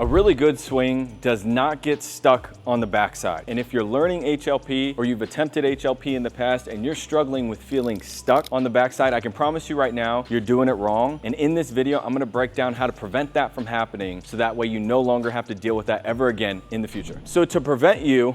A really good swing does not get stuck on the backside. And if you're learning HLP or you've attempted HLP in the past and you're struggling with feeling stuck on the backside, I can promise you right now, you're doing it wrong. And in this video, I'm gonna break down how to prevent that from happening so that way you no longer have to deal with that ever again in the future. So to prevent you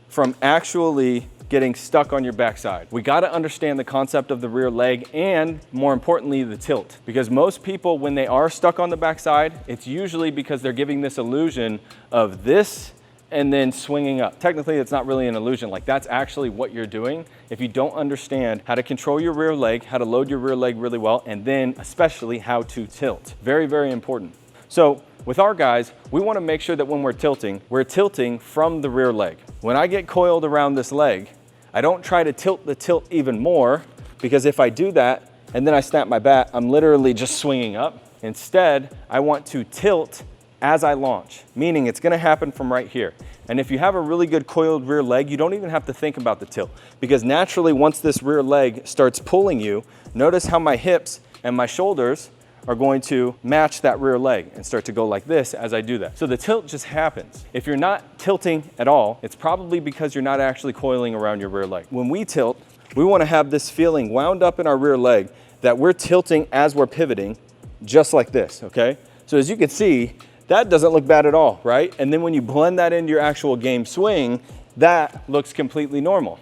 from actually getting stuck on your backside, we got to understand the concept of the rear leg and, more importantly, the tilt. Because most people, when they are stuck on the backside, it's usually because they're giving this illusion of this and then swinging up. Technically, it's not really an illusion. Like, that's actually what you're doing if you don't understand how to control your rear leg, how to load your rear leg really well, and then especially how to tilt. Very, very important. So with our guys, we want to make sure that when we're tilting from the rear leg. When I get coiled around this leg, I don't try to tilt the tilt even more, because if I do that and then I snap my bat, I'm literally just swinging up. Instead, I want to tilt as I launch, meaning it's gonna happen from right here. And if you have a really good coiled rear leg, you don't even have to think about the tilt, because naturally once this rear leg starts pulling you, notice how my hips and my shoulders are going to match that rear leg and start to go like this as I do that. So the tilt just happens. If you're not tilting at all, it's probably because you're not actually coiling around your rear leg. When we tilt, we want to have this feeling wound up in our rear leg that we're tilting as we're pivoting, just like this, okay? So as you can see, that doesn't look bad at all, right? And then when you blend that into your actual game swing, that looks completely normal.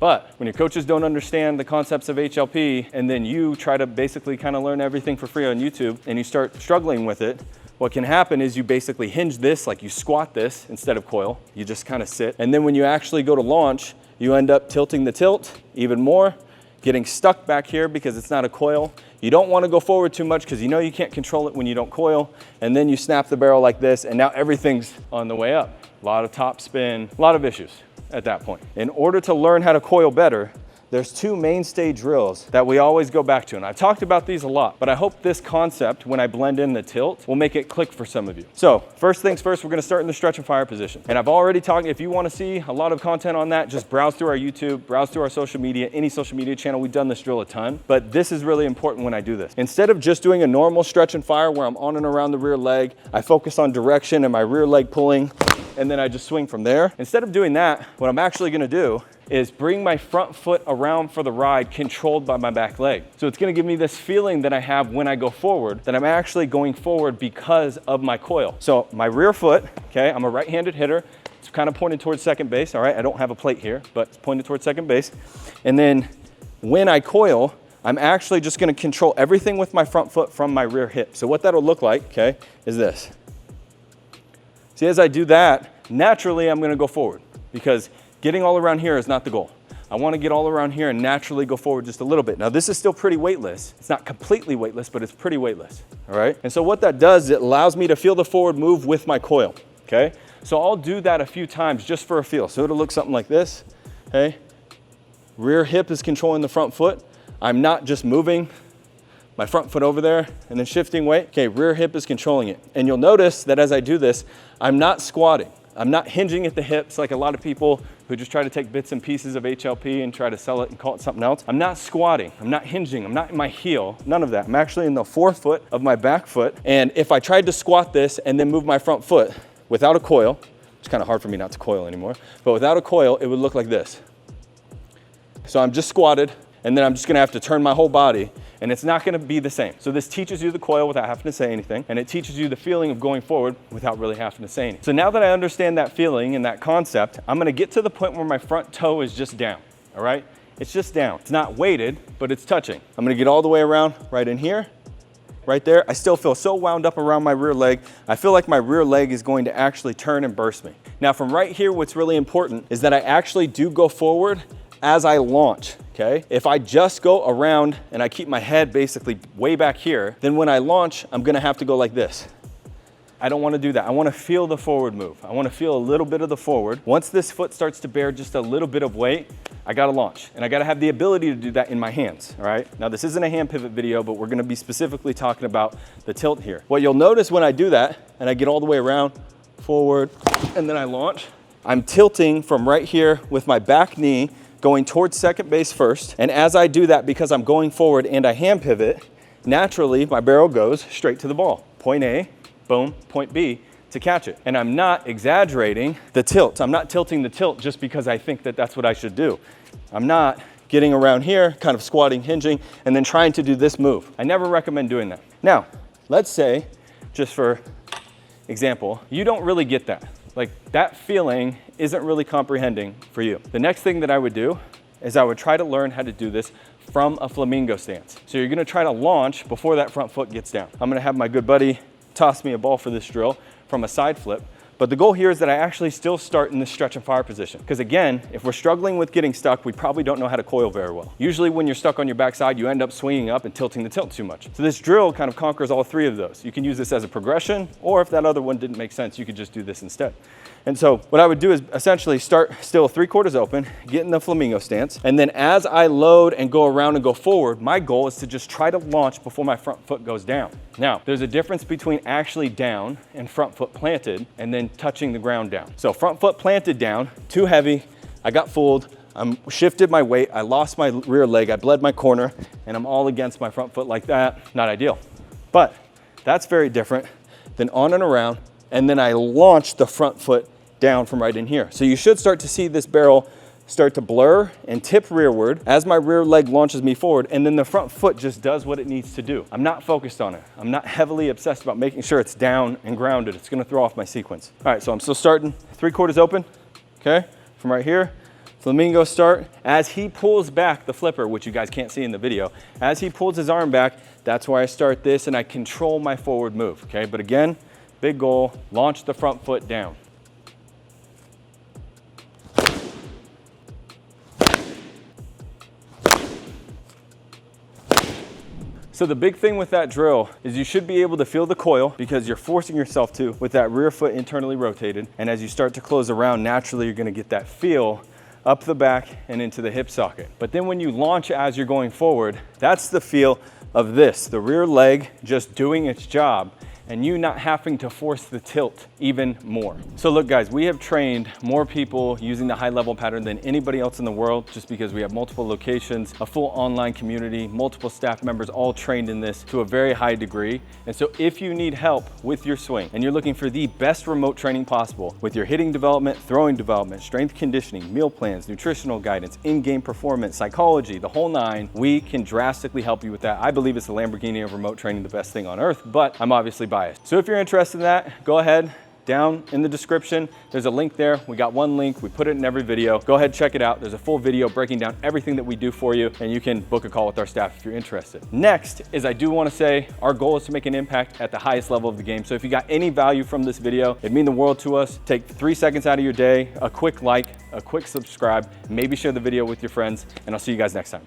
But when your coaches don't understand the concepts of HLP and then you try to basically kind of learn everything for free on YouTube and you start struggling with it, what can happen is you basically hinge this, like you squat this instead of coil. You just kind of sit. And then when you actually go to launch, you end up tilting the tilt even more, getting stuck back here because it's not a coil. You don't want to go forward too much because you know you can't control it when you don't coil. And then you snap the barrel like this and now everything's on the way up. A lot of top spin, a lot of issues at that point. In order to learn how to coil better, there's two mainstay drills that we always go back to. And I've talked about these a lot, but I hope this concept, when I blend in the tilt, will make it click for some of you. So first things first, we're gonna start in the stretch and fire position. And I've already talked, if you wanna see a lot of content on that, just browse through our YouTube, browse through our social media, any social media channel. We've done this drill a ton, but this is really important when I do this. Instead of just doing a normal stretch and fire where I'm on and around the rear leg, I focus on direction and my rear leg pulling, and then I just swing from there. Instead of doing that, what I'm actually gonna do is bring my front foot around for the ride controlled by my back leg. So it's gonna give me this feeling that I have when I go forward, that I'm actually going forward because of my coil. So my rear foot, okay, I'm a right-handed hitter. It's kind of pointed towards second base, all right? I don't have a plate here, but it's pointed towards second base. And then when I coil, I'm actually just gonna control everything with my front foot from my rear hip. So what that'll look like, okay, is this. See, as I do that, naturally I'm gonna go forward because getting all around here is not the goal. I want to get all around here and naturally go forward just a little bit. Now this is still pretty weightless. It's not completely weightless, but it's pretty weightless, all right? And so what that does, it allows me to feel the forward move with my coil, okay? So I'll do that a few times just for a feel. So it'll look something like this, okay? Rear hip is controlling the front foot. I'm not just moving my front foot over there and then shifting weight. Okay, rear hip is controlling it. And you'll notice that as I do this, I'm not squatting. I'm not hinging at the hips like a lot of people who just try to take bits and pieces of HLP and try to sell it and call it something else. I'm not squatting, I'm not hinging, I'm not in my heel, none of that. I'm actually in the forefoot of my back foot. And if I tried to squat this and then move my front foot without a coil, it's kind of hard for me not to coil anymore, but without a coil, it would look like this. So I'm just squatted, and then I'm just gonna have to turn my whole body, and it's not gonna be the same. So this teaches you the coil without having to say anything, and it teaches you the feeling of going forward without really having to say anything. So now that I understand that feeling and that concept, I'm gonna get to the point where my front toe is just down, all right? It's just down. It's not weighted, but it's touching. I'm gonna get all the way around right in here, right there. I still feel so wound up around my rear leg. I feel like my rear leg is going to actually turn and burst me. Now from right here, what's really important is that I actually do go forward as I launch, okay? If I just go around and I keep my head basically way back here, then when I launch, I'm gonna have to go like this. I don't wanna do that. I wanna feel the forward move. I wanna feel a little bit of the forward. Once this foot starts to bear just a little bit of weight, I gotta launch. And I gotta have the ability to do that in my hands, all right? Now this isn't a hand pivot video, but we're gonna be specifically talking about the tilt here. What you'll notice when I do that, and I get all the way around, forward, and then I launch, I'm tilting from right here with my back knee going towards second base first. And as I do that, because I'm going forward and I hand pivot, naturally my barrel goes straight to the ball. Point A, boom, point B, to catch it. And I'm not exaggerating the tilt. I'm not tilting the tilt just because I think that that's what I should do. I'm not getting around here, kind of squatting, hinging, and then trying to do this move. I never recommend doing that. Now, let's say, just for example, you don't really get that. Like, that feeling isn't really comprehending for you. The next thing that I would do is I would try to learn how to do this from a flamingo stance. So you're gonna try to launch before that front foot gets down. I'm gonna have my good buddy toss me a ball for this drill from a side flip. But the goal here is that I actually still start in this stretch and fire position. Because again, if we're struggling with getting stuck, we probably don't know how to coil very well. Usually when you're stuck on your backside, you end up swinging up and tilting the tilt too much. So this drill kind of conquers all three of those. You can use this as a progression, or if that other one didn't make sense, you could just do this instead. And so what I would do is essentially start still 3/4 open, get in the flamingo stance, and then as I load and go around and go forward, my goal is to just try to launch before my front foot goes down. Now, there's a difference between actually down and front foot planted and then touching the ground down. So front foot planted down, too heavy, I got fooled, I shifted my weight, I lost my rear leg, I bled my corner, and I'm all against my front foot like that. Not ideal. But that's very different than on and around, and then I launch the front foot down from right in here. So you should start to see this barrel start to blur and tip rearward as my rear leg launches me forward, and then the front foot just does what it needs to do. I'm not focused on it. I'm not heavily obsessed about making sure it's down and grounded. It's gonna throw off my sequence. All right, so I'm still starting 3/4 open, okay? From right here, flamingo start. As he pulls back the flipper, which you guys can't see in the video, as he pulls his arm back, that's where I start this and I control my forward move, okay? But again, big goal, launch the front foot down. So the big thing with that drill is you should be able to feel the coil because you're forcing yourself to with that rear foot internally rotated. And as you start to close around, naturally you're gonna get that feel up the back and into the hip socket. But then when you launch as you're going forward, that's the feel of this, the rear leg just doing its job and you not having to force the tilt even more. So look guys, we have trained more people using the high level pattern than anybody else in the world just because we have multiple locations, a full online community, multiple staff members all trained in this to a very high degree. And so if you need help with your swing and you're looking for the best remote training possible with your hitting development, throwing development, strength conditioning, meal plans, nutritional guidance, in-game performance, psychology, the whole nine, we can drastically help you with that. I believe it's the Lamborghini of remote training, the best thing on earth, but I'm obviously biased. So if you're interested in that, go ahead, down in the description, there's a link there. We got one link, we put it in every video. Go ahead, check it out. There's a full video breaking down everything that we do for you, and you can book a call with our staff if you're interested. Next is I do wanna say, our goal is to make an impact at the highest level of the game. So if you got any value from this video, it'd mean the world to us. Take 3 seconds out of your day, a quick like, a quick subscribe, maybe share the video with your friends, and I'll see you guys next time.